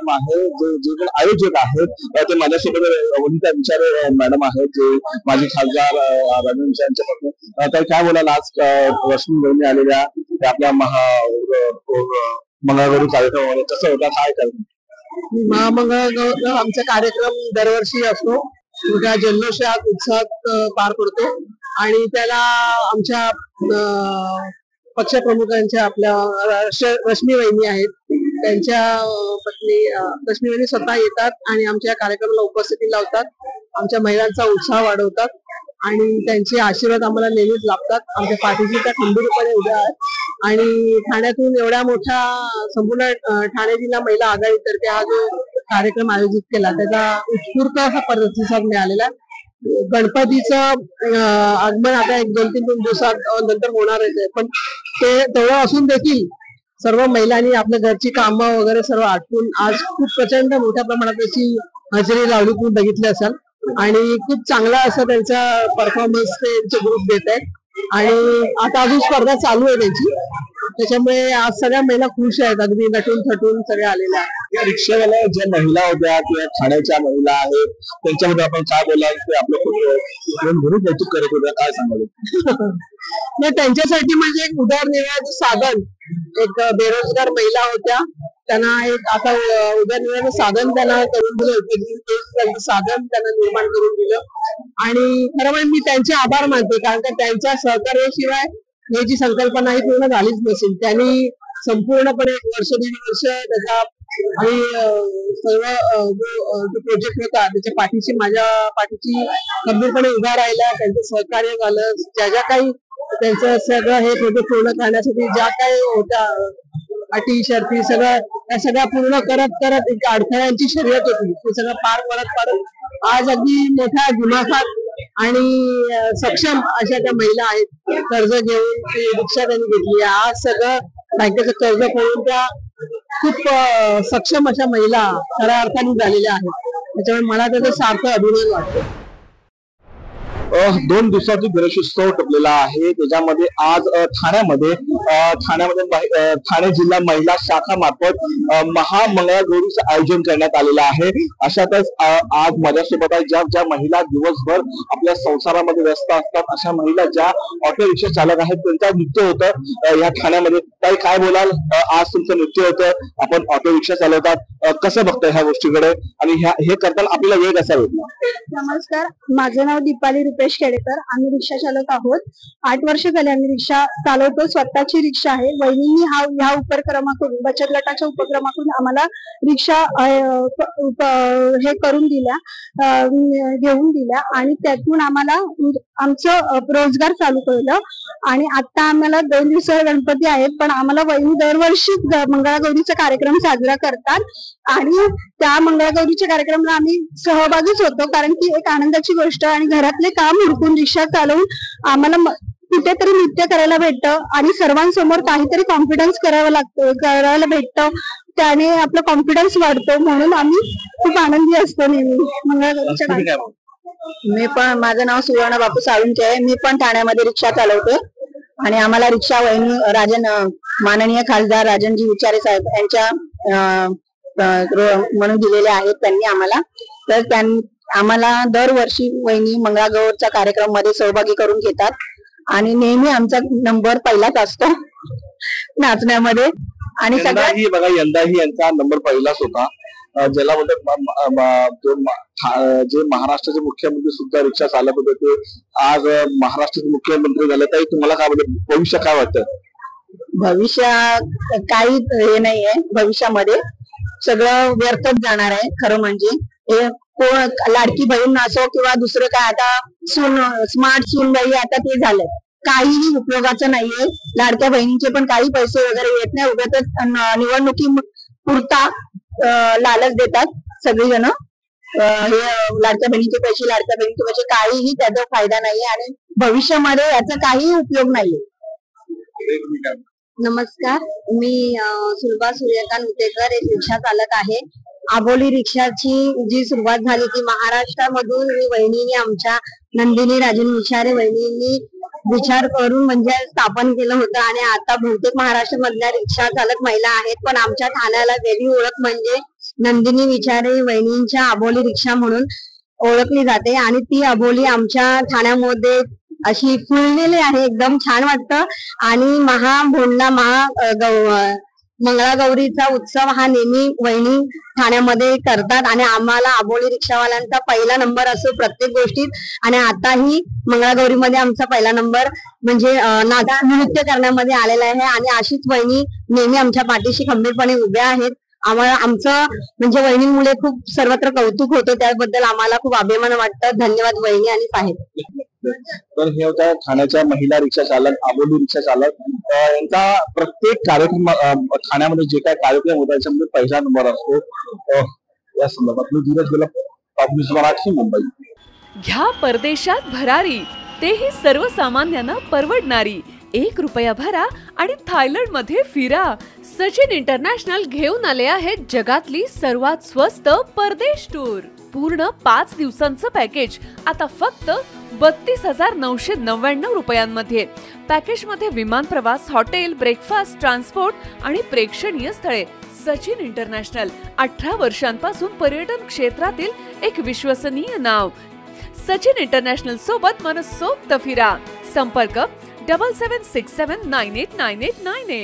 कार्यक्रम आहे जे जे कोण आयोजक आहेत ते माझ्यासोबत वनिता विचारे मॅडम आहेत जे माजी खासदार राजन विचारे यांच्या पत्नी. तर काय बोलाल आज रश्मी वहिनी आलेल्या आपल्या मंगळागौरी कार्यक्रमामध्ये कसं होता काय कार्यक्रम? महामंगळागौर आमचा कार्यक्रम दरवर्षी असतो. मोठ्या जल्लोषात उत्साहात पार पडतो आणि त्याला आमच्या पक्षप्रमुखांच्या आपल्या रश्मी वहिनी आहेत त्यांच्या पत्नी रश्मी वहिनी स्वतः येतात आणि आमच्या कार्यक्रमाला उपस्थिती लावतात. आमच्या महिलांचा उत्साह वाढवतात आणि त्यांचे आशीर्वाद आम्हाला नेहमीच लाभतात. आमच्या पाठीशी त्या खंबीरपणे उभ्या आहेत आणि ठाण्यातून एवढ्या मोठ्या संपूर्ण ठाणे जिल्हा महिला आघाडीतर्फे हा जो कार्यक्रम आयोजित केला त्याचा उत्स्फूर्त असा प्रतिसाद मिळालेला. गणपतीचं आगमन आता 1-2-3 दिवसात नंतर होणारच आहे, पण ते तेवढं असून देखील सर्व महिलांनी आपल्या घरची कामं वगैरे सर्व आटपून आज खूप प्रचंड मोठ्या प्रमाणात त्याची हजेरी लावली तुम्ही बघितली असाल आणि खूप चांगला असं त्यांचा परफॉर्मन्स त्यांचे ग्रुप देत आहेत आणि आता अजून स्पर्धा चालू आहे त्यांची. त्याच्यामुळे आज सगळ्या महिला खुश आहेत, अगदी नटून थटून सगळ्या आलेल्या आहेत. या रिक्षावाल्या ज्या महिला होत्या किंवा ठाण्याच्या महिला आहेत त्यांच्यामध्ये आपण काय बोलाल ते आपलं घरी कौतुक करत होत्या काय सांगाल? त्यांच्यासाठी म्हणजे एक उदरनिर्वाहाचं साधन एक बेरोजगार महिला होत्या त्यांना एक आता उदरनिर्वाहाचं साधन त्यांना करून दिलं होतं, साधन त्यांना निर्माण करून दिलं आणि खरं म्हणजे मी त्यांचे आभार मानते कारण का त्यांच्या सहकार्याशिवाय ही जी संकल्पना ही पूर्ण झालीच नसेल. त्यांनी संपूर्णपणे वर्ष 1.5 वर्ष त्याचा आणि सर्व जो प्रोजेक्ट होता त्याच्या पाठीशी माझ्या पाठीशी गंभीरपणे उभा राहिला. त्यांचं सहकार्य झालं. ज्या काही त्यांचं सगळं हे प्रोजेक्ट पूर्ण करण्यासाठी ज्या काही होत्या अटी शर्ती त्या सगळ्या पूर्ण करत एक अडथळ्यांची शर्यत होती ते सगळं पार पाडत आज अगदी मोठ्या दिमाखात आणि सक्षम अशा त्या महिला आहेत. कर्ज घेऊन ती रिक्षा त्यांनी घेतली. आज सगळं बँकेचं कर्ज करून त्या खूप सक्षम अशा महिला खऱ्या अर्थाने झालेल्या आहेत. त्याच्यामुळे मला त्याचा सार्थ अभिमान वाटतो. 2 दिवसाचा गणेशोत्सव टपलेला आहे. त्याच्यामध्ये आज ठाण्यामध्ये ठाणे जिल्हा महिला शाखा मार्फत महामंगळागौरीचं आयोजन करण्यात आलेलं आहे. अशातच आज माझ्यासोबत ज्या ज्या महिला दिवसभर आपल्या संसारामध्ये व्यस्त असतात अशा महिला ज्या ऑटो रिक्षा चालक आहेत त्यांचं नृत्य होतं या ठाण्यामध्ये. ताई काय बोलाल? आज तुमचं नृत्य होतं, आपण ऑटो रिक्षा चालवतात, कसं बघताय ह्या गोष्टीकडे आणि हे करताना आपल्याला वेग असा भेटला? नमस्कार, माझं नाव दीपाली रुपेश केडेकर. आम्ही रिक्षा चालक आहोत. 8 वर्ष झाले आम्ही रिक्षा चालवतो. स्वतःची रिक्षा आहे. वहिनींनी ह्या उपक्रमाकडून बचत गटाच्या उपक्रमाकडून आम्हाला रिक्षा हे करून दिल्या, घेऊन दिल्या आणि त्यातून आम्हाला आमचं रोजगार चालू केलं. आणि आता आम्हाला 2 दिवसावर गणपती आहेत पण आम्हाला वहिनी दरवर्षी मंगळागौरीचा कार्यक्रम साजरा करतात आणि त्या मंगळागौरीच्या कार्यक्रमाला आम्ही सहभागीच होतो कारण की एक आनंदाची गोष्ट आणि घरातले काम उरकून रिक्षा चालवून आम्हाला कुठेतरी नृत्य करायला भेटतं आणि सर्वांसमोर काहीतरी कॉन्फिडन्स करायला भेटतं. त्याने आपला कॉन्फिडन्स वाढतो म्हणून आम्ही खूप आनंदी असतो नेहमी मंगळागौरीच्या कार्यक्रमात. मी पण, माझं नाव सुवर्ण बापू साळुंखे आहे. मी पण ठाण्यामध्ये रिक्षा चालवते आणि आम्हाला रिक्षा वहिनी राजन माननीय खासदार राजनजी विचारे साहेब यांच्या म्हणून दिलेले आहेत त्यांनी आम्हाला. तर आम्हाला दरवर्षी वहिनी मंगळागौरच्या कार्यक्रम मध्ये सहभागी करून घेतात आणि नेहमी आमचा नंबर पहिलाच असतो नाचण्यामध्ये. आणि यंदाही यांचा नंबर पहिलाच होता. ज्याला जे महाराष्ट्राचे मुख्यमंत्री सुद्धा रिक्षा चालक होते ते आज महाराष्ट्राचे मुख्यमंत्री झाले. तरी तुम्हाला काय वाटतं, भविष्य काय वाटतं? भविष्य काही हे नाहीये. भविष्यामध्ये सगळं व्यर्थच जाणार आहे. खरं म्हणजे हे लाडकी बहीण असो किंवा दुसरं काय आता स्मार्ट सूनबाई आता ते झालंय, काहीही उपयोगाचं नाहीये. लाडक्या बहिणींचे पण काही पैसे वगैरे येत नाही. उगाच निवडणुकी पुरता लालच देतात सगळीजण. हे लाडक्या बहिणीचे पैसे काहीही त्याचा फायदा नाहीये आणि भविष्यामध्ये याचा काही उपयोग नाहीये. नमस्कार, मी सुलभा सूर्यकांत उतेकर, एक रिक्षा चालक आहे. आबोली रिक्षाची जी सुरुवात झाली ती महाराष्ट्रामधून वहिनीने आमच्या नंदिनी राजन विचारे वहिनींनी विचार करून म्हणजे स्थापन केलं होतं आणि आता बहुतेक महाराष्ट्रामधल्या रिक्षा चालक महिला आहेत. पण आमच्या ठाण्याला वेगळी ओळख म्हणजे नंदिनी विचारे वहिनींच्या अबोली रिक्षा म्हणून ओळखली जाते आणि ती अबोली आमच्या ठाण्यामध्ये अशी फुललेली आहे. एकदम छान वाटतं. आणि मंगळागौरीचा उत्सव हा नेहमी वहिनी ठाण्यामध्ये करतात आणि आम्हाला अबोली रिक्षावाल्यांचा पहिला नंबर असतो प्रत्येक गोष्टीत. आणि आताही मंगळागौरीमध्ये आमचा पहिला नंबर म्हणजे नृत्य करण्यामध्ये आलेला आहे. आणि अशीच वहिनी नेहमी आमच्या पाठीशी खंबीरपणे उभ्या आहेत. आम्हाला आमचं म्हणजे वहिनींमुळे खूप सर्वत्र कौतुक होतं. त्याबद्दल आम्हाला खूप अभिमान वाटतं. धन्यवाद वहिनी आणि साहेब. तर हे होत्या ठाण्याच्या महिला रिक्षा चालक, अबोली रिक्षा चालक. यांचा प्रत्येक कार्यक्रम ठाण्यामध्ये जे काही कार्यक्रम होता त्याच्यामध्ये पहिला नंबर असतो. या संदर्भात मी धीरज गेला, टॉप न्यूज मराठी, मुंबई. घ्या परदेशात भरारी, तेही सर्वसामान्यांना परवडणारी. 1 रुपया भरा आणि थायलंड मध्ये फिरा. सचिन इंटरनॅशनल घेऊन आले आहेत जगातली सर्वात स्वस्त परदेश टूर. पूर्ण 5 दिवसांचं पॅकेज आता फक्त 32,999 रुपयांमध्ये. पॅकेज मध्ये विमान प्रवास, हॉटेल, ब्रेकफास्ट, ट्रान्सपोर्ट आणि प्रेक्षणीय स्थळे. सचिन इंटरनॅशनल 18 वर्षांपासून पर्यटन क्षेत्रातील एक विश्वसनीय नाव. सचिन इंटरनॅशनल सोबत मनसोक्त फिरा. संपर्क 7767989898.